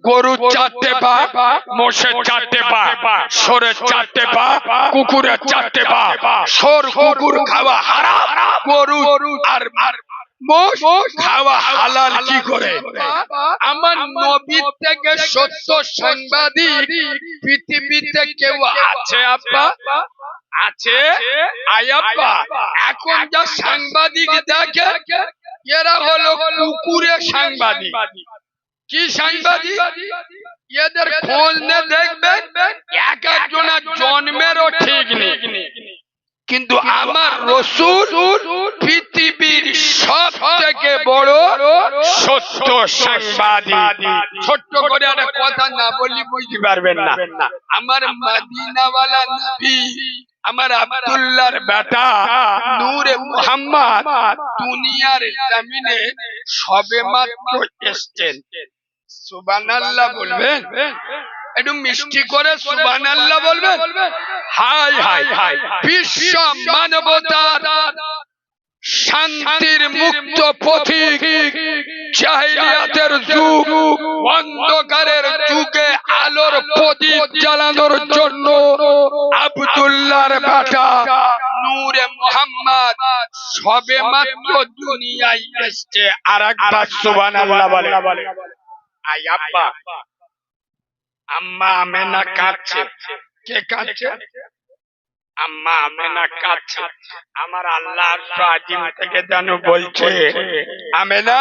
গরুর 4টে পা, মোষের 4টে পা, ষোঁড়ের 4টে পা, কুকুরের 4টে পা। ষোঁড় কুকুর খাওয়া হারাম, গরু আর মোষ খাওয়া হালাল কি করে? আমার নবী থেকে সত্য সাংবাদিক পৃথিবীতে কেউ আছে আব্বা? আছে? আয়াব্বা এখন যা সাংবাদিক দেখে এরা হলো কুকুরের সাংবাদিক। কি সাংবাদিক? এদের খোঁজ নে দেখবেন এক একজনের জন্মেরও ঠিক নেই, কিন্তু আমার রাসূল পৃথিবীর সব থেকে বড় সত্য সাংবাদিক। ছোট্ট করে একটা কথা না বললে বুঝতে পারবেন না। আমার মদিনাওয়ালা নবী, আমার আব্দুল্লাহর বেটা নূরে মুহাম্মদ দুনিয়ার জমিনে সবেমাত্র এসেছেন। সুবহানাল্লাহ বলবেন, একটু মিষ্টি করে সুবহানাল্লাহ বলবেন। হাই হাই হাই, বিশ্ব মানবতার শান্তির মুক্ত পথিক, জাহিলিয়াতের যুগ, অন্ধকারের যুগে আলোর প্রদীপ জ্বালানোর জন্য আব্দুল্লাহর বেটা নূরে মুহাম্মদ সবেমাত্র দুনিয়ায় এসেছে। আরেকবার সুবহানাল্লাহ বলে। আই আব্বা, আম্মা আমেনা কাঁদছে। কে কাঁদছে? আম্মা আমেনা কাঁদছে। আমার আল্লাহ আজিম থেকে যেন বলছে, আমেনা,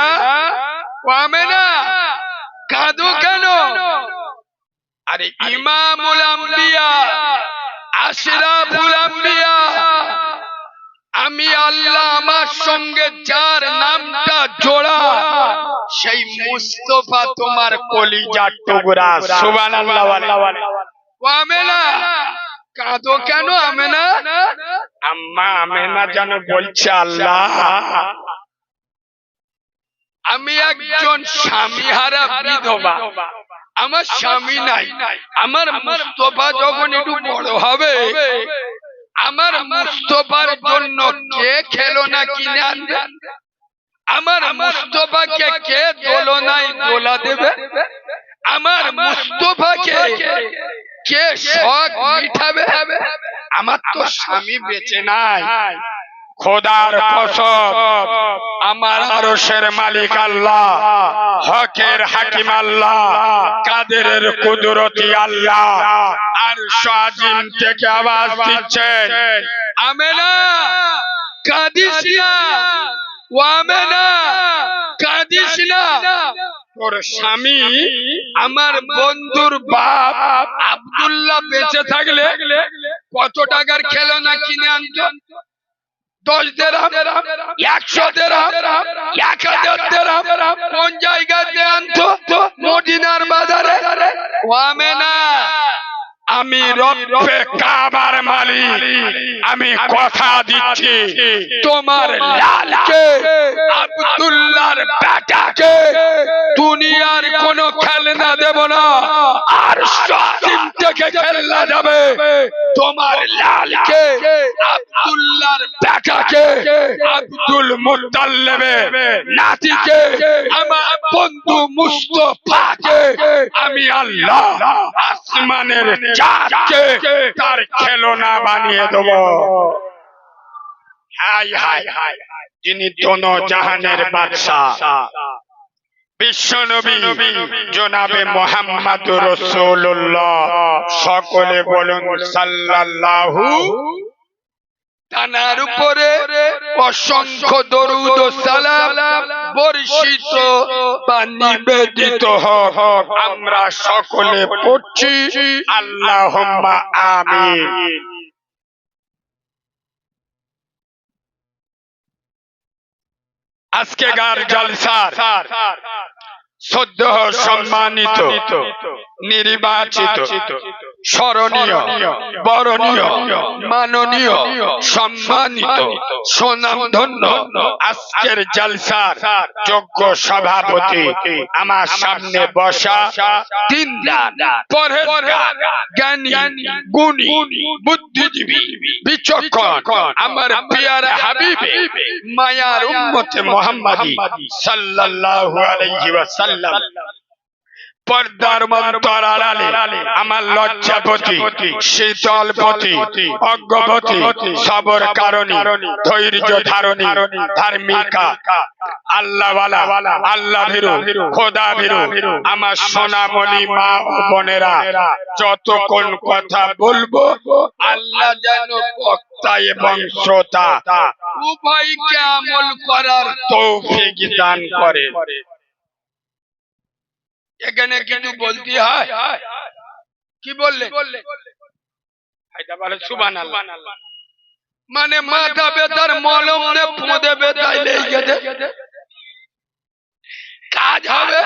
ও আমেনা কাঁদো কেন? আরে ইমামুল আম্বিয়া, আশরাফুল আম্বিয়া, আমি আল্লাহ আমার সঙ্গে যার নামটা জোড়া সেই মুস্তাফা তোমার কলিজার টুকরা। সুবহানাল্লাহ। ও আমেনা কাঁদো কেন আমেনা? আম্মা আমেনা যেন বলছে, আল্লাহ আমি একজন স্বামীহারা বিধবা, আমার স্বামী নাই। আমার মুস্তাফা যখন একটু বড় হবে, আমার মুস্তাফার জন্য কে খেলনা কিনে আনবে? আমার মুস্তাফাকে কে দোলনায় দোলা দেবে? আমার মুস্তাফাকে কে শখ মিটাবে? আমার তো স্বামী বেঁচে নাই। খোদার কসম, আমার আরশের মালিক আল্লাহ, হকের হাকিম আল্লাহ, কাদেরের কুদরতি আল্লাহ আরশ আজিম থেকে আওয়াজ দিচ্ছেন, আমেনা কাঁদিস না, ও আমেনা কাঁদিস না। তোর স্বামী আমার বন্ধুর বাপ আব্দুল্লাহ বেঁচে থাকলে কত টাকার খেলনা কিনে আনতো? 10 দিরহাম, 100 দিরহাম, 1000 দিরহাম। কোন জায়গাতে আনতো? মদিনার বাজারে। ও আমেনা, আমি রব্বে কাবার মালিক, আমি কথা দিচ্ছি তোমার লালকে, আব্দুল্লাহর বেটাকে দুনিয়ার কোন খেলনা দেব না। আর শাসিম থেকে খেলনা যাবে তোমার লালকে, আব্দুল্লাহর বেটাকে, আব্দুল মুত্তালিবের নাতিকে, আমার বন্ধু মুস্তাফাকে আমি আল্লাহ আসমানের চাঁদকে তার খেলনা বানিয়ে দেব। হাই হাই হাই, যিনি দোনো জাহানের বাদশা, বিশ্বনবী জনাবে মুহাম্মদুর রাসূলুল্লাহ। সকলে বলুন সাল্লাল্লাহু। তানার উপরে অসংখ্য দরুদ ও সালাম বর্ষিত বা নিবেদিত হোক। আমরা সকলে পড়ছি আল্লাহুম্মা আমিন। আজকেকার জলসার সদ্য সম্মানিত, নির্বাচিত, স্মরণীয়, বরণীয়, মাননীয়, সম্মানিত, সুনামধন্য আজকের জলসার যোগ্য সভাপতি, আমার সামনে বসা দিনদার, পরহেজগার, জ্ঞানী, গুণী, বুদ্ধিজীবী, বিচক্ষণ আমার পিয়ারা হাবিবে, মায়ার উম্মতে মুহাম্মাদি সাল্লাল্লাহু আলাইহি ওয়াসাল্লাম পর্দার মন্তর আড়ালে আমার লজ্জাপতি, শীতলপতি, অজ্ঞপতি, সবর কারণী, ধৈর্য ধারণী, ধার্মিকা, আল্লাহওয়ালা, আল্লাহ ভীরু, খোদা ভীরু আমার সোনামণি মা ও বোনেরা, যতক্ষণ কথা বলবো আল্লাহ যেন বক্তা এবং শ্রোতা উভয়কে আমল করার তৌফিক দান করে। এখানে কিন্তু বলতে হয়, কি বললে? সুবহানাল্লাহ। মানে মাথা ব্যথার মলম নে পুঁদে ব্যথায় লেগে গেছে, কাজ হবে?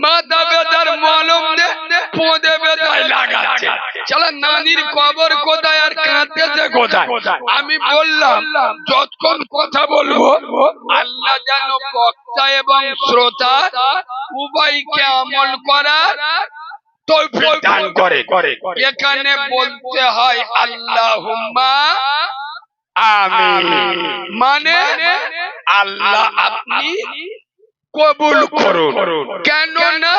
মাথা ব্যথার মলম নে পুঁদে ব্যথায় লাগাচ্ছে। শালা নানির কবর কোথায় আর কাঁদতেছে কোথায়? আমি বললাম যতক্ষণ কথা বলবো আল্লাহ যেন বক্তা এবং শ্রোতা উভয়কে আমল করার তৌফিক দান করে। এখানে বলতে হয় আল্লাহুম্মা আমিন, মানে আল্লাহ আপনি কবুল করুন। কেন না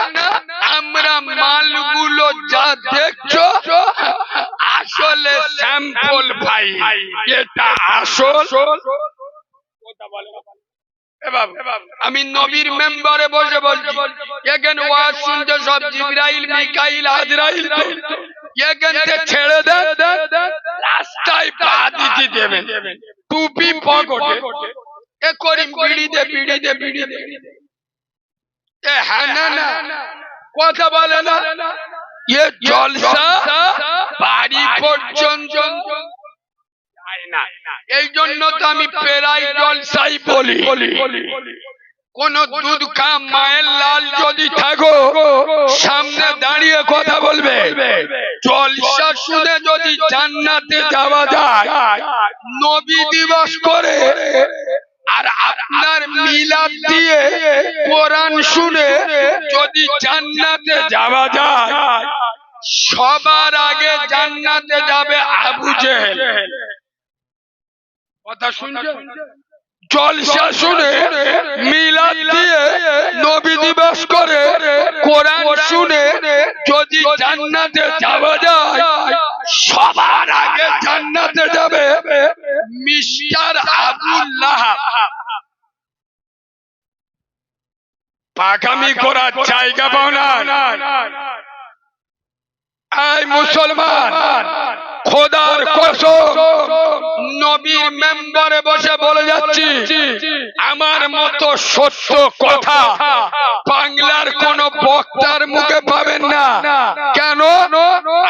আমরা মালগুলো যা দেখছো আসলে স্যাম্পল ভাই, এটা আসল। আমি নবীর মেম্বারে বসে বলছি, এখানে ওয়াজ শুনতে সব জিবরাইল, মিকাইল, আজরাইল, এখান থেকে ছেড়ে দেন, রাস্তায় পা দিতে দেবেন, টুপি পকেটে, এ করিম বিড়ি দে, বিড়ি দে, বিড়ি দে, এ হ্যাঁ না কথা বলে না। এ জলসা বাড়ি পর্যন্ত এই জন্য তো আমি প্রায় জলসাই বলি, কোন দুধ খা মায়ের লাল যদি থাকো সামনে দাঁড়িয়ে কথা বলবে। জলসা শুনে যদি জান্নাতে যাওয়া যায় নবী দিবস করে, আর আপনার মিলাদ দিয়ে কোরআন শুনে যদি জান্নাতে যাওয়া যায়, সবার আগে জান্নাতে যাবে আবু জেহেল। কথা শুনছেন? জলসা শুনে, মিলাদ দিয়ে, নবী দিবস করে, কোরআন শুনে যদি জান্নাতে যাওয়া যায়, সবার আগে জান্নাতে যাবে মিস্টার আবুল লাহাব। পাকামি করার জায়গা পাও না। এই মুসলমান, খোদার কসম নবীর মেম্বারে বসে বলে যাচ্ছি, আমার মতো সত্য কথা বাংলার কোন বক্তার মুখে পাবেন না। কেন?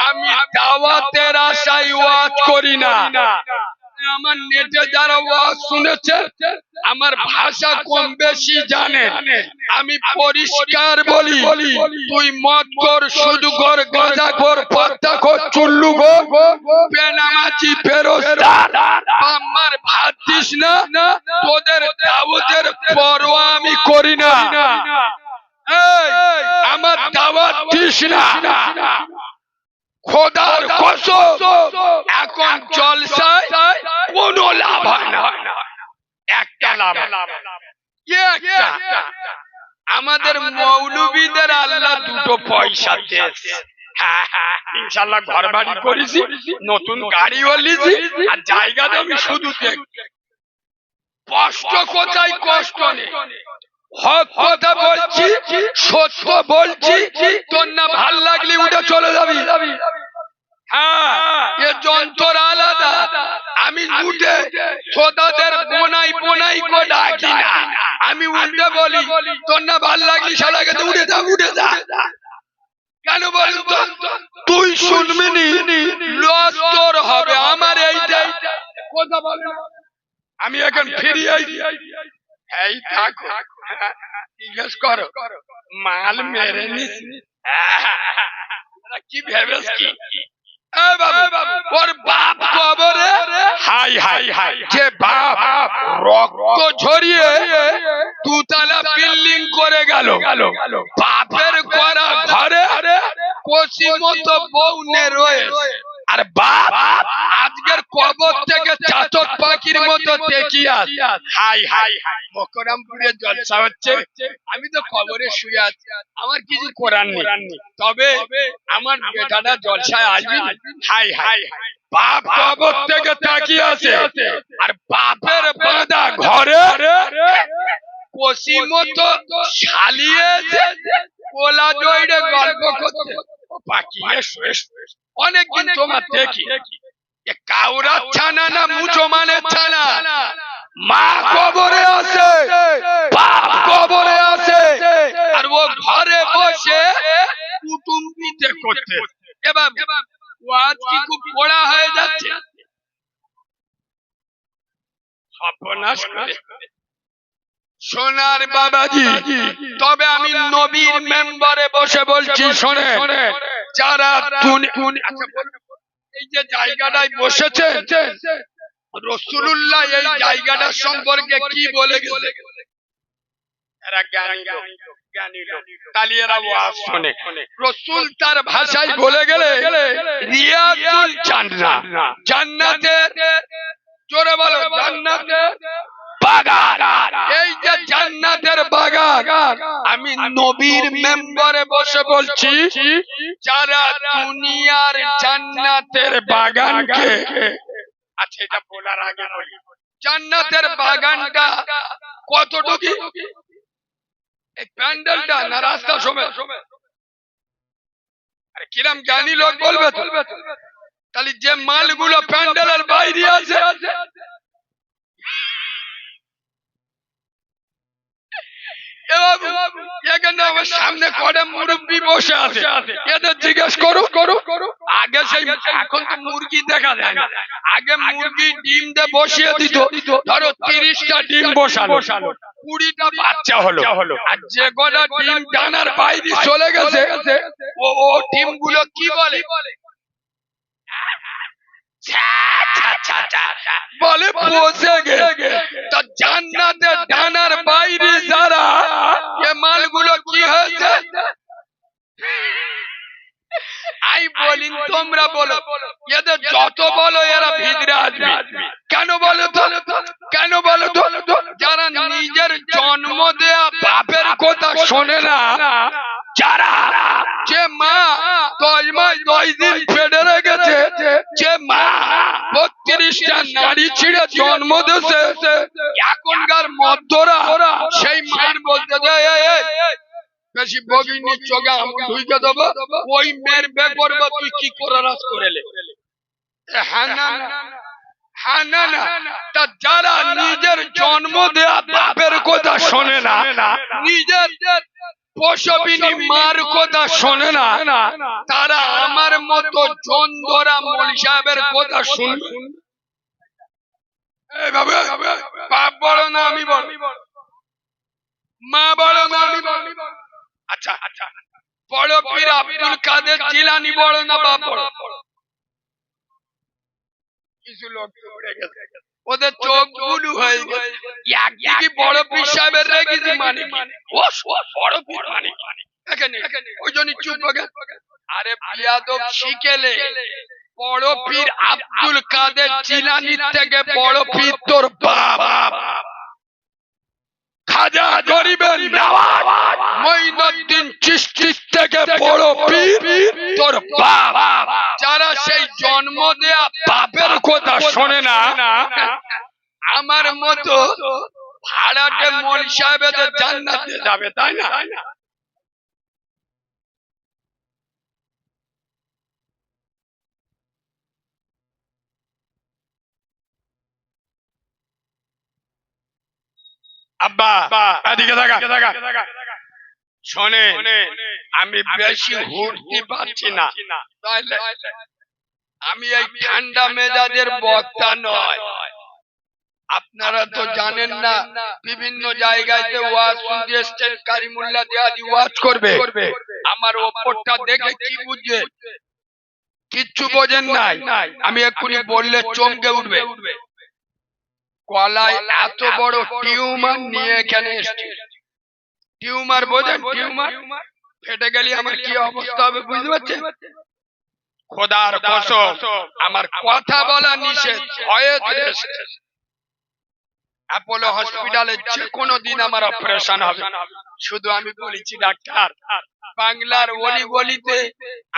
আমি দাওয়াতের আশায় ওয়াজ করি না। আমার নেটে যারা ওয়াজ শুনেছে আমার ভাষা কম বেশি জানে, আমি পরিষ্কার বলি, তুই মদ কর, সুদ কর, গাঁজা কর, পাত্তা কর, চুল্লু কর, বেনামাজি, ফেরস্তার, আমার ভাত দিস না, তোদের দাওয়াতের পরোয়া আমি করি না। আমার দাওয়াত দিস না, খোদার কসম এখন জলসায় কোনো লাভ হয় না। একটা লাভ, আমাদের মৌলবীদের আল্লাহ দুটো পয়সা দিয়েছে। ইনশাআল্লাহ ঘর বাড়ি করেছি, নতুন গাড়িও লিছি, আর জায়গাটা আমি শুধু দেখি। কষ্ট কোথায়? কষ্ট নেই, হক কথা বলছি, সত্য বলছি, তোর না ভাল লাগলে উঠে চলে যাবি। হ্যাঁ, এ যন্ত্র আলাদা। আমি উঠে শ্রোতাদের বোনাই বোনাই করে ডাকি না, আমি উঠে বলি তোর না ভাল লাগলি শালাকে তো উঠে যা, উঠে যা। কেন বলুন তো? তুই শুনবি নি, লস তোর হবে। আমার এইটাই কথা বলে, আমি এখন ফিরিয়ে এই থাকো, জিজ্ঞেস করো মাল মেরে নিস কি ভেবেস কি? ওর বাপ কবরে, হাই হাই হাই, যে বাপ রক্ত ঝরিয়ে দুতলা বিল্ডিং করে গেল, বাপের করা ঘরে কচি মতো বউ নে রয়েছে, আর বাপ আজকের কবর থেকে চাতক পাখির মতো তেকিয়া হাই হাই মকরমপুরে জলসা হচ্ছে, আমি তো খবরে শুয়ে আছি, আমার কিছু করার নেই, তবে আমার বেটাটা জলসায় আসবি। হাই হাই বাপ কবর থেকে তাকিয়ে আছে, আর বাপের বাঁধা ঘরে কষি মতো শালিয়েছে, কোলা দইরে গল্প করতে। অনেকদিন তোমার দেখি, কাউরা ছানা না মুসলমানের ছানা, মা কবরে আছে, বাপ কবরে আছে, আর ও ঘরে বসে কুটুম্বিতে করতে। এবার ওয়াজ কি খুব পড়া হয়ে যাচ্ছে, সর্বনাশ করে সোনার বাবাজি। তবে আমি নবীর মেম্বারে বসে বলছি, শোনে যারা এই যে জায়গাটায় বসেছে, রাসূলুল্লাহ এই জায়গাটা সম্পর্কে কি বলে গেছে, এরা জ্ঞানী লোক, তাহলে এরা ওয়াজ শোনে। রাসূল তার ভাষায় বলে গেলে রিয়াজুল জান্নাত, জান্নাতের, জোরে বলো জান্নাতের বাগান। এই যে জান্নাতের বাগান, আমি নবীর মেম্বারে বসে বলছি, যারা দুনিয়ার জান্নাতের বাগানকে, আচ্ছা এটা বলার আগে বলি, জান্নাতের বাগানটা কতটুকু, এই প্যান্ডেলটা না রাস্তা সময়, আরে কিরম জ্ঞানী লোক বলবে তো, তাহলে যে মালগুলো প্যান্ডেলের বাইরে আছে, এখানে আমার সামনে কটা মুরব্বি বসে আছে, এদের জিজ্ঞেস করো আগে সেই, এখন তো মুরগি দেখা যায় না, আগে মুরগি ডিম দিয়ে বসিয়ে দিত, ধরো 30টা ডিম বসালো, 20টা বাচ্চা হলো, আর যে কটা ডিম ডানার বাইরে চলে গেছে ও ডিম গুলো কি বলে, বলে পচে গেছে। তা জান্নাতের ডানার বাইরে যারা, এ মালগুলো কি হয়েছে, আই বলি তোমরা বলো, এদের যত বলো এরা ভিতরে আসবে, কেন বলো তো, কেন বলো তো, যারা নিজের জন্ম দেয়া বাপের কথা শোনে না, যারা, যে মা 10 মাস 10 দিন পেটে রেখেছে, যে মা 32টা নারী ছিঁড়ে জন্ম দিয়েছে, এখনকার মধ্যরা সেই মার বলতে দেয় বেশি বগিনি চোখে আঙুল ঢুকে দেবো, ওই মেয়ের বে করবো, তুই কি করে রাজ করেলে, হ্যাঁ না হ্যাঁ না না। তা যারা নিজের জন্ম দেয়া বাপের কথা শোনে না, নিজের প্রসবিনী মার কথা শোনে না, তারা আমার মতো জন্দরা মৌলভী সাহেবের কথা শুনবে। বাপ বড় না আমি বড়, মা বড় না আমি বড়, আচ্ছা আচ্ছা, বড় পীর আব্দুল কাদের জিলানী বড় না বাপ বড়, কিছু লোক উড়ে গেছে, ওদের চোখ গুলো হয়ে গেছে, একদিকে বড় পীর সাহেবের রেগেছি মানে ও বড় পীর মানে এখানে, ওই জন্য চুপ হয়ে গেছে। আরে বিয়াদব শিখেলে, বড় পীর আব্দুল কাদের জিলানী থেকে বড় পীর তোর বাপ, খাজা গরিবের নওয়াজ মঈনুদ্দিন চিশতি থেকে বড় পীর তোর বাপ। যারা সেই জন্ম দেয়া বাপের কথা শোনে না, আমার মতো ভাড়াটে মৌলভী সাহেবের জান্নাতে যাবে, তাই না? আব্বা এদিকে দেখা, শোনে আমি বেশি হুড়তে পারছি না, আমি এই ঠান্ডা মেজাজের বক্তা নয়, আপনারা তো জানেন না, বিভিন্ন জায়গায় ওয়াজ শুনতে এসছেন, কারিমুল্লাহ দেহাজি ওয়াজ করবে, আমার ওপরটা দেখে কি বুঝবে, কিচ্ছু বোঝেন নাই, আমি এক্ষুনি বললে চমকে উঠবে, গলায় এত বড় টিউমার নিয়ে এখানে এসেছি, টিউমার বোঝেন, টিউমার ফেটে গেলে আমার কি অবস্থা হবে বুঝতে পারছেন? খোদার কসম আমার কথা বলা নিষেধ, অ্যাপোলো হসপিটালে যে কোনো দিন আমার অপারেশন হবে। শুধু আমি বলেছি ডাক্তার, বাংলার অলি গলিতে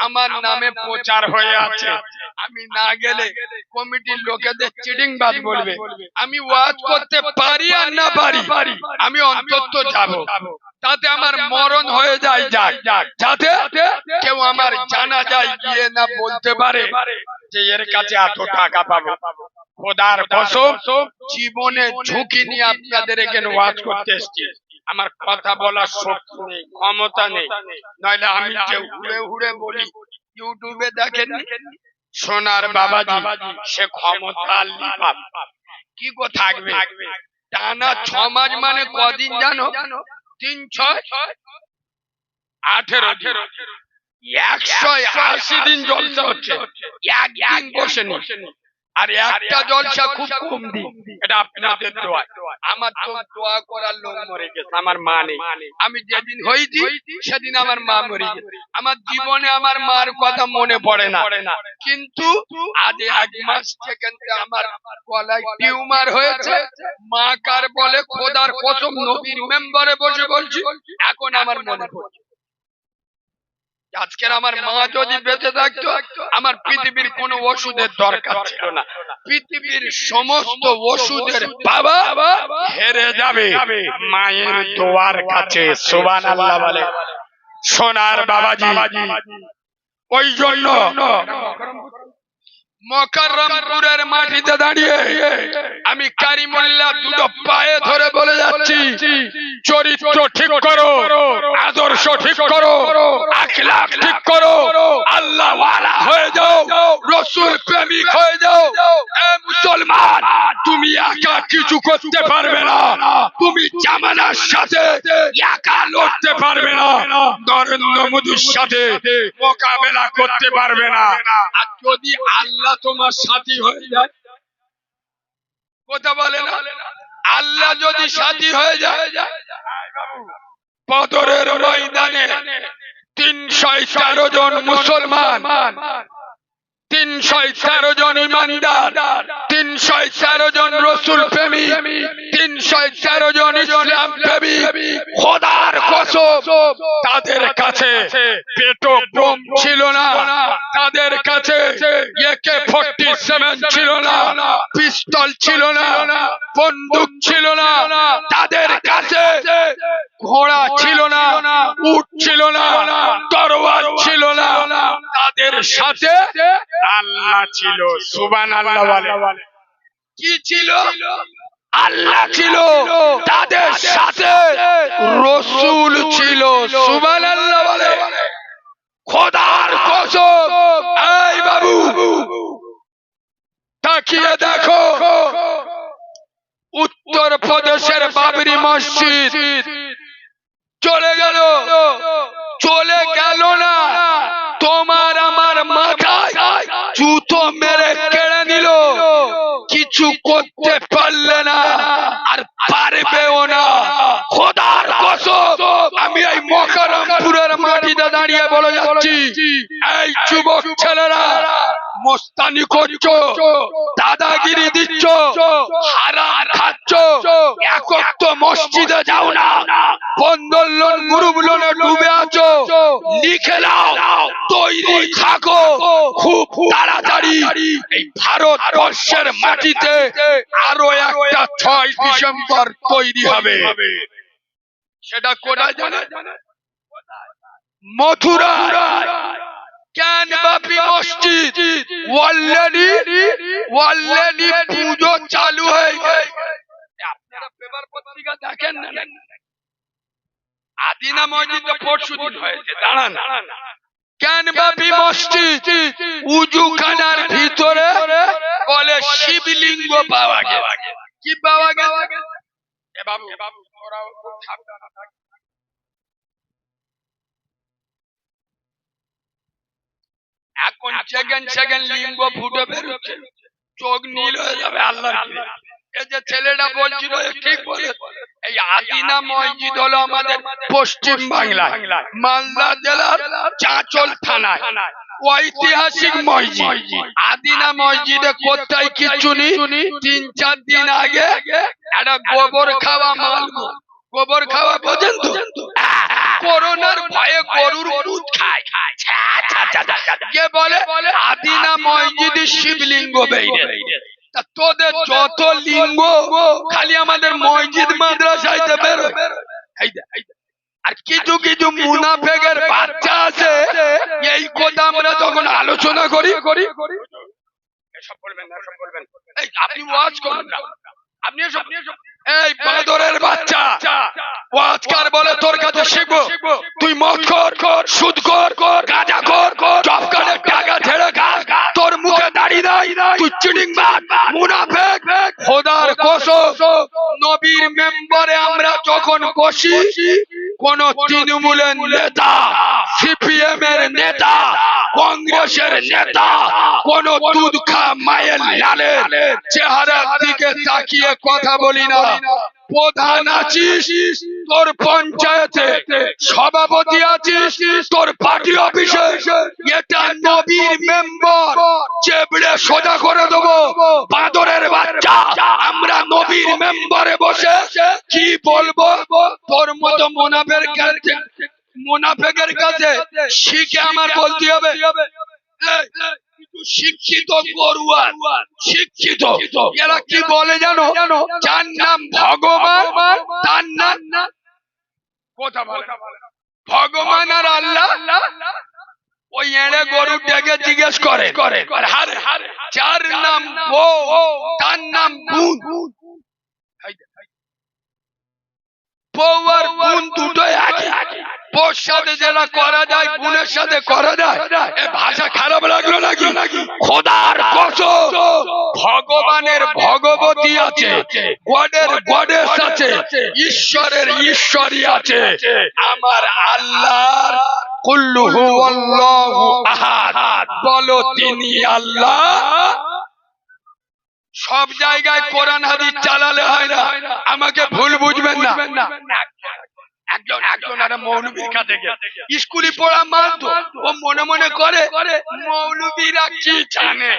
আমার নামে প্রচার হয়ে আছে, আমি না গেলে কমিটির লোকেদের চিটিংবাজ বলবে। আমি ওয়াজ করতে পারি আর না পারি, আমি অন্তত যাব, তাতে আমার মরণ হয়ে যায়, যাতে কেউ আমার জানাজায় গিয়ে না বলতে পারে যে এর কাছে এত টাকা পাবো। খোদার কসম, জীবনে ঝুঁকি নিয়ে আপনাদের এখানে ওয়াজ করতে এসেছি। আমার কথা বলার শক্তি নেই, ক্ষমতা নেই, নইলে আমি যে হুড়ে হুড়ে বলি, ইউটিউবে দেখেন সোনার বাবাজি, সে ক্ষমতা কি কো থাকবে। টানা 6 মাস মানে কদিন জানো? 3, 6, 18 180 দিন জলসা হচ্ছে, একদিন বসেনি। আর একটা জলসা খুব কম দিন, এটা আপনাদের দোয়া। আমার তো দোয়া করার লোক মরে গেছে, আমার মা নেই। আমি যেদিন হয়েছি সেদিন আমার মা মরে গেছে। আমার জীবনে আমার মার কথা মনে পড়ে না, কিন্তু আজ 1 মাস থেকে আমার গলায় টিউমার হয়েছে। মা কার বলে খোদার কসম, নবীর মেম্বারে বসে বলছি, এখন আমার মনে পড়ছে। আজকের আমার মা যদি বেঁচে থাকতো, আমার পৃথিবীর কোনো ওষুধের দরকার ছিল না। পৃথিবীর সমস্ত ওষুধের বাবা হেরে যাবে মায়ের দোয়ার কাছে। সুবহানাল্লাহ বলে সোনার বাবাজি। ওই জন্য মকররমপুরের মাটিতে দাঁড়িয়ে আমি কারিমুল্লাহ দুটো পায়ে ধরে বলে যাচ্ছি, চরিত্র ঠিক করো, আদর্শ ঠিক করো, আখলাক ঠিক করো, আল্লাহ ওয়ালা হয়ে যাও, রাসূল প্রেমিক হয়ে যাও। এ মুসলমান, তুমি একা কিছু করতে পারবে না, তুমি জামানার সাথে একা লড়তে পারবে না, নরেন্দ্র মোদীর সাথে মোকাবেলা করতে পারবে না। আর যদি আল্লাহ তোমার সাথী হয়ে যায়, কথা বলে না, আল্লাহ যদি সাথী হয়ে যায়, বদরের ময়দানে 313 জন মুসলমান, 313 জন ইমানদার, 313 জন রাসূল প্রেমী, 313 জন ইসলাম প্রেমী, খোদার কসম তাদের কাছে পেটো বোম ছিল না, তাদের কাছে AK-47 ছিল না, পিস্তল ছিল না, বন্দুক ছিল না, তাদের কাছে ঘোড়া ছিল না, উট ছিল না, তরোয়ার ছিল না, তাদের সাথে আল্লাহ ছিল। সুবহানাল্লাহ বলে। কি ছিল? আল্লাহ ছিল, তাদের সাথে রাসূল ছিল। সুবহানাল্লাহ বলে। খোদার কসম, এই বাবু তাকিয়ে দেখো, উত্তর প্রদেশের বাবরি মসজিদ চলে গেল, চলে গেল না, তোমার আমার মাথায় জুতো মেরে কেড়ে নিল, কিছু করতে পারলে না, আর পারবেও না। খোদার কসম, আমি এই মকররমপুরের মাটিতে দাঁড়িয়ে বলে যাচ্ছি, এই যুবক ছেলেরা মস্তানি করছো, দাদাগিরি দিচ্ছ, হারাম খাচ্ছ, একক তো মসজিদে যাও না, বন্ধন লোন গ্রুপ লোনে ডুবে আছো, লিখে নাও, তৈরি থাকো, খুব তাড়াতাড়ি এই ভারতবর্ষের মাটিতে আরো একটা 6 ডিসেম্বর তৈরি হবে। সেটা কোথায় জানেন? মথুরা জ্ঞানবাপী মসজিদ অলরেডি পুজো চালু হয়ে গেছে। আপনারা পেপার পত্রিকা দেখেন না? আদিনা মসজিদ পরশুদিন হয়েছে, দাঁড়ান। জ্ঞানবাপী মসজিদ উজুখানার ভিতরে বলে শিবলিঙ্গ পাওয়া গেছে। কি পাওয়া গেছে? এ বাবু তোরাও খুব সাবধানে থাক। এখন সেকেন্ড লিঙ্গ ফুটে বেরোচ্ছে, চোখ নীল হয়ে যাবে আল্লাহর কি। এই যে ছেলেটা বলছিল ঠিক বলে, এই আদিনা মসজিদ হলো আমাদের পশ্চিম বাংলা মালদা জেলার চাঁচল থানায়। ঐতিহাসিক মসজিদ আদিনা মসজিদে কোথায় কিচ্ছু নেই। 3-4 দিন আগে একটা গোবর খাওয়া মালগো, গোবর খাওয়া বোঝেন তো, করোনার ভয়ে গরুর দুধ খায়। কে বলে আদিনা মসজিদে শিবলিঙ্গ বেইরে। তা তোদের যত লিঙ্গ খালি আমাদের মসজিদ মাদ্রাসায় বেরোয়। আর কিছু কিছু মুনাফেকের বাচ্চা আছে, এই কথা আমরা যখন আলোচনা করি এসব বলবেন না, এসব বলবেন। এই আপনি ওয়াজ করুন না, আপনি এসব এই বাদরের বাচ্চা ওয়াজ কার বলে তোর কাছে শিখবো। তুই মদ কর, সুদ কর, গাঁজা কর, জব কার্ডের টাকা ছেড়ে খা, তোর মুখে দাঁড়িয়ে নাই, তুই চিটিংবাজ মুনাফেক। খোদার কসম নবীর মেম্বারে আমরা যখন বসি, কোন তৃণমূলের নেতা, সিপিএম এর নেতা, কংগ্রেসের নেতা, কোন দুধ খা মায়ের লালের চেহারার দিকে তাকিয়ে কথা বলি না। প্রধান আছিস তোর পঞ্চায়েতে, সভাপতি আছিস তোর পার্টি অফিসে, এটা নবীর মেম্বার, চেবড়ে সোজা করে দেবো। বাদরের বাচ্চা আমরা নবীর মেম্বারে বসে কি বলবো? তোর মতো মুনাফেকের কাছে শিখে আমার বলতে হবে। শিক্ষিত গরুয়া, শিক্ষিত এরা কি বলে জানো? যার নাম ভগবান, তার নাম কথা বলে ভগবান আর আল্লাহ। ওই এড়ে গরু ডেকে জিজ্ঞেস করে, যার নাম বউ তার নাম গুণ। বউ আর গুণ দুটোই একই। বউর সাথে যেটা করা যায় গুণের সাথে করা যায়। এ ভাষা খারাপ লাগলো নাকি? খোদার কসম ভগবানের ভগবতী আছে, গডের গডেস আছে, ঈশ্বরের ঈশ্বরী আছে। আমার আল্লাহর কুল্লু হুয়াল্লাহু আহাদ, বলো তিনি আল্লাহ। সব জায়গায় কোরআন হাদিস চালালে হয় না, আমাকে ভুল বুঝবেন না। একজন একটা মৌলবীর কাছে স্কুলে পড়া মানতো, ও মনে মনে করে মৌলবীরা কি জানে।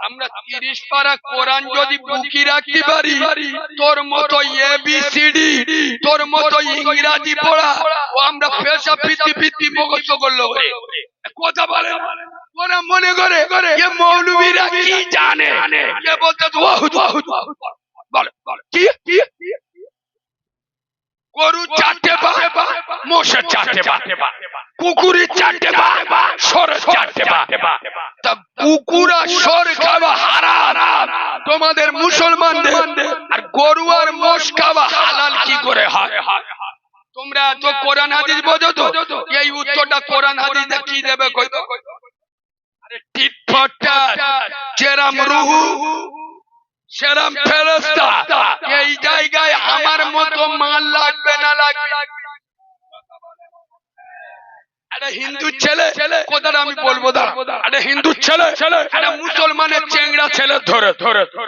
আমরা 30 পারা কোরআন যদি বুকি রাখতে পারি, তোর মতো এবিসিডি, তোর মতো ইংরাজি পড়া ও আমরা পেশা ফিতি মুখস্থ করলো। কথা বলে ওরা মনে করে এ মৌলবীরা কি জানে। কে বলতে বলে কি গরু 4টে পা, মোষের 4টে পা, কুকুরের 4টে পা, সরের 4টে পা। তা কুকুর আর সর খাওয়া হারাম তোমাদের মুসলমানদের, আর গরু আর মোষ খাওয়া হালাল কি করে হয়? তোমরা তো কোরআন হাদিস বোঝো তো, এই উত্তরটা কোরআন হাদিসে কি দেবে কই তো? আরে টিট ফর ট্যাট, যেরাম রুহু সেরাম ফেরেশতা। এই জায়গায় আমার মতো মাল লাগবে না লাগবে। একটা হিন্দু ছেলে, কথাটা আমি বলবো দা, একটা হিন্দু ছেলে একটা মুসলমানের চেংড়া ছেলে ধরে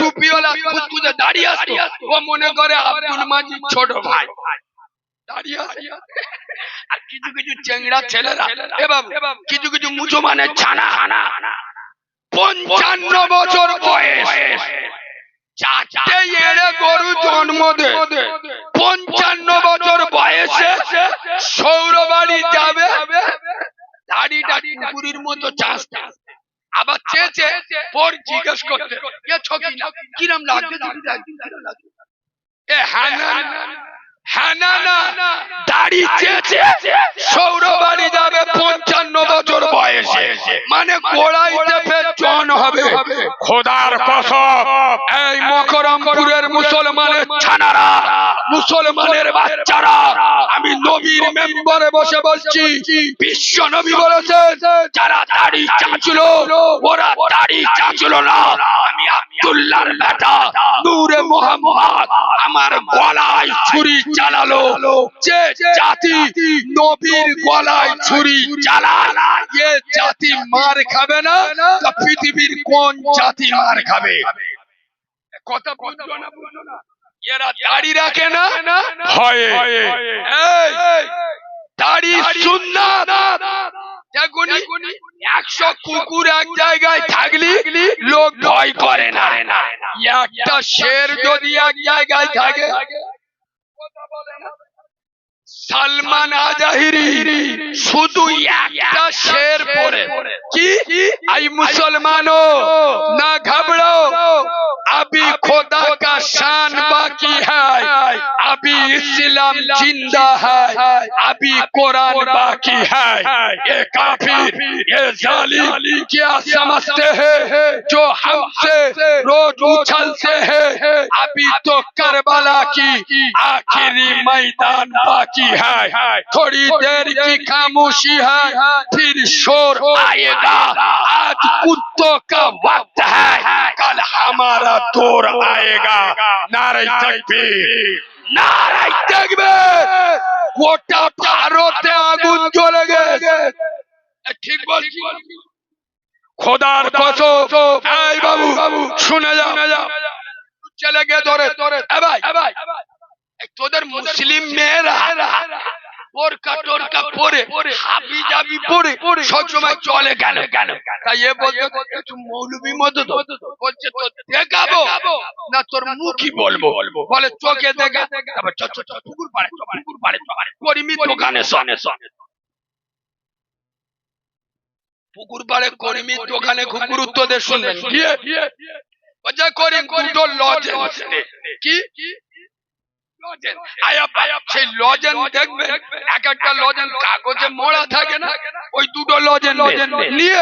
টুপিওয়ালা কুচকুচে দাঁড়িয়ে আছে, ও মনে করে আব্দুল মাজিদ ছোট ভাই দাঁড়িয়ে আছে। আর কিছু কিছু চেংড়া ছেলেরা কিছু কিছু মুসলমানের ছানা 55 বছর বয়স, 4টে এড়ে গরু জন্ম দে, 55 বছর বয়সে সৌরবাড়ি যাবে, দাড়িটা কুকুরের মতো চাষতে, আবার চেঁচে পর জিজ্ঞেস করতে কিরম লাগছে, এ দাড়ি চেঁচে সৌরবাড়ি যাবে 55 বছর বয়সে, মানে গোড়াইতে ফের জন হবে। খোদার কসম এই মকরমপুরের মুসলমানের ছানারা, মুসলমানের বাচ্চারা, আমি নবীর মেম্বারে বসে বলছি, বিশ্ব নবী বলেছেন যারা দাড়ি চাঁচল ওরা দাড়ি চাঁচল না। আমি আব্দুল্লাহর বেটা নূরে মুহাম্মদ আমার গলায় ছুরি চালালো, যে জাতি নবীর গলায় ছুরি চালায় এ জাতি মার খাবে না, তা পৃথিবীর কোন জাতি মার খাবে? কথা বুঝছো না? এরা দাড়ি রাখে না ভয়ে। দাড়ি সুন্নাত, 100 কুকুর এক জায়গায় থাকলি লোক ভয় করে না, একটা শের যদি এক জায়গায় থাকে। সালমান আজাহিরি শুধু একটা শের পড়ে কি आई मुसलमानों ना घबरो, अभी खुदा का शान बाकी है, अभी इस्लाम जिंदा है, अभी कुरान बाकी है। ये काफिर ये जालिम क्या समझते हैं जो हमसे रोज उछलते हैं, अभी तो करबला की आखिरी मैदान बाकी है, थोड़ी देर की खामोशी है फिर शोर आएगा, आज कुत्तों का वक्त है कल हमारा दौर आएगा। नारे तकबीर नारे तकबीर। গোটা ভারতে আগুন জ্বলে গেছে, ঠিক বলছি? খোদার কসম, এই বাবু শুনে যাও, চলে গে ধরে এ ভাই তোদের মুসলিম মেয়েরা বোরকা টোরকা পরে হাবি জাবি পরে সবসময় চলে কেন? তাই এ বলতে একটু মৌলবী মতো তো বলছে তো দেখাবো না তোর মুখই বলবো, বলে চোখে দেখা পুকুর পাড়ে করিমি দোকানে শোনে পুকুর পাড়ে করিমি দোকানে খুব গুরুত্ব দিয়ে শুনবেন করিম দুটো লজেন্স কি সেই লজেন দেখবে এক একটা লজেন কাগজে মোড়া থাকে না, ওই দুটো লজেন নিয়ে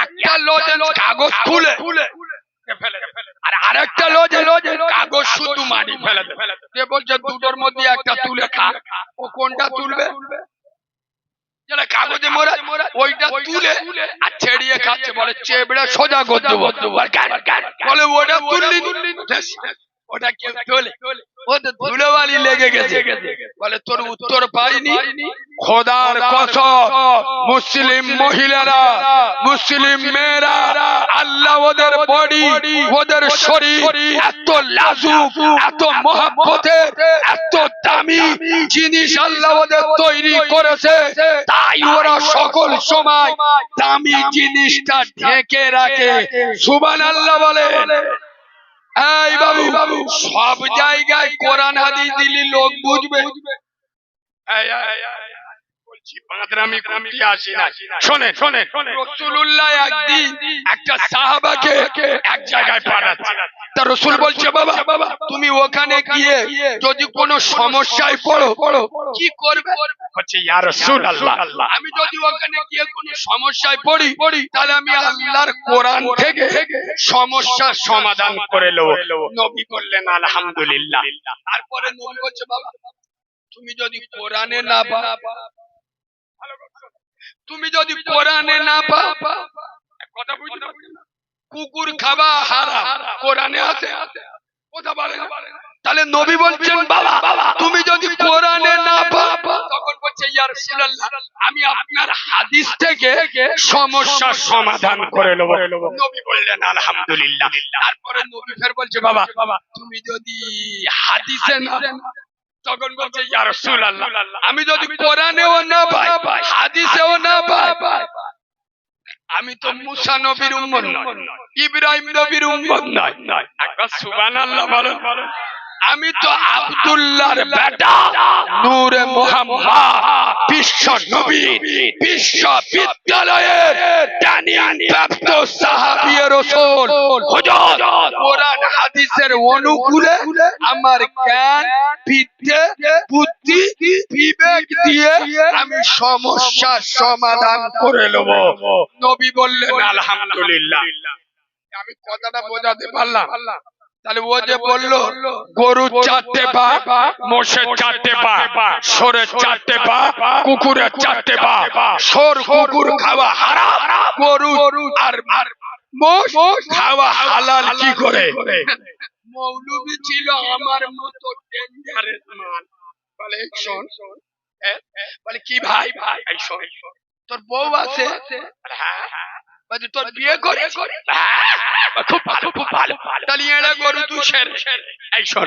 একটা লজেন কাগজ খুলে আর আরেকটা লজেন কাগজ শুধু মাটি ফেলে দেবে, বলছে দুটোর মধ্যে একটা তুলে খা। ও কোনটা তুলবে? যেটা কাগজে মোড়া ওইটা তুলে আর ছেড়িয়ে খাচ্ছে, বলে চেবড়ে সোজা করে দেবো, বলে ওটা তুললি ওটা কেউ তোলে, ও তো ধুলোবালি লেগে গেছে, বলে তোর উত্তর পাইনি। খোদার কসম মুসলিম মহিলারা মুসলিম মেয়েরা আল্লাহ ওদের বডি ওদের শরীর এত লাজুক এত মহব্বতের এত দামি জিনিস আল্লাহ ওদের তৈরি করেছে, তাই ওরা সকল সময় দামি জিনিসটা ঢেকে রাখে। সুবহানাল্লাহ বলে। এই বাবু সব জায়গায় কোরআন হাদিস দিলি লোক বুঝবে? রাসূলুল্লাহ একদিন একটা সাহাবাকে এক জায়গায় পাঠাচ্ছে, তা রাসূল বলছে বাবা তুমি ওখানে গিয়ে যদি কোনো সমস্যায় পড়ো কি করবে? বলছে ইয়া রাসূলুল্লাহ আমি যদি ওখানে গিয়ে কোনো সমস্যায় পড়ি তাহলে আমি আল্লাহর কোরআন থেকে সমস্যার সমাধান করে নেব। নবী বললেন আলহামদুলিল্লাহ। তারপরে নবী বলছে বাবা তুমি যদি কোরআনে না পাও, তুমি যদি কোরআনে না পাও, কথা বুঝতে পারছো? কুকুর খাওয়া হারাম কোরআনে আছে, কথা বলে না। তাহলে নবী বলছেন বাবা তুমি যদি কোরআনে না পাও, তখন বলছে ইয়া রাসূলুল্লাহ আমি আপনার হাদিস থেকে সমস্যার সমাধান করে নেব। নবী বললেন আলহামদুলিল্লাহ। তারপরে নবী ফের বলছে বাবা তুমি যদি হাদিসে না, তখন বলছে ইয়া রাসূলুল্লাহ আমি যদি কোরআনেও না পাই হাদিসেও না পাই, আমি তো মুসা নবীর উম্মত নয়, ইব্রাহিম নবীর উম্মত নয়। একবার সুবহানাল্লাহ বলেন। আমি তো আব্দুল্লাহর বেটা নূরে মুহাম্মদ বিশ্ব নবী বিশ্ববিদ্যালয়ের জ্ঞান প্রাপ্ত সাহাবী রাসূল হুজুর কোরআন হাদিসের অনুকূলে আমার জ্ঞান বিদ্যে বুদ্ধি বিবেক দিয়ে আমি সমস্যার সমাধান করে নেব। নবী বললেন আলহামদুলিল্লাহ। আমি কথাটা বোঝাতে পারলাম? তাহলে ও যে বললো গরুর 4টে পা, মোষের 4টে পা, সরের 4টে পা, কুকুরের 4টে পা, সর কুকুর খাওয়া হারাম, গরু আর মোষ খাওয়া হালাল কি করে? মৌলবী ছিল আমার মতো ডেঞ্জারাস মান। বলে শোন, বলে কি ভাই এই শোন তোর বউ আছে? হ্যাঁ। তোর বিয়ে করে? খুব ভালো। তাহলে এরা গরু তুই ছেড়ে। এই শোন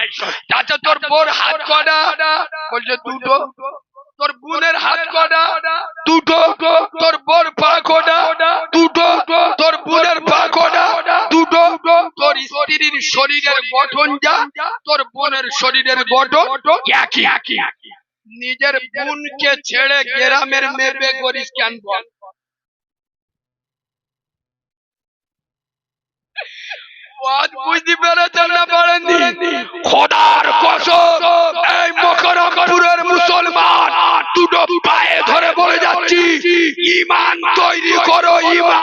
চাচা তোর বোর হাত কটা? বলছে দুটো। তোর বোনের হাত কটা? দুটো। তোর বোর পা কটা? শরীরের গঠন একই। নিজের বোনকে ছেড়ে গ্রামের মেয়ে করিস কেন বল? বুঝতে পেরেছেন না পারেননি? খোদার কসম এই মকরমপুরের মুসলমান দুটো পায়ে ধরে বলে যাচ্ছি, ঈমান তৈরি করো, ঈমান।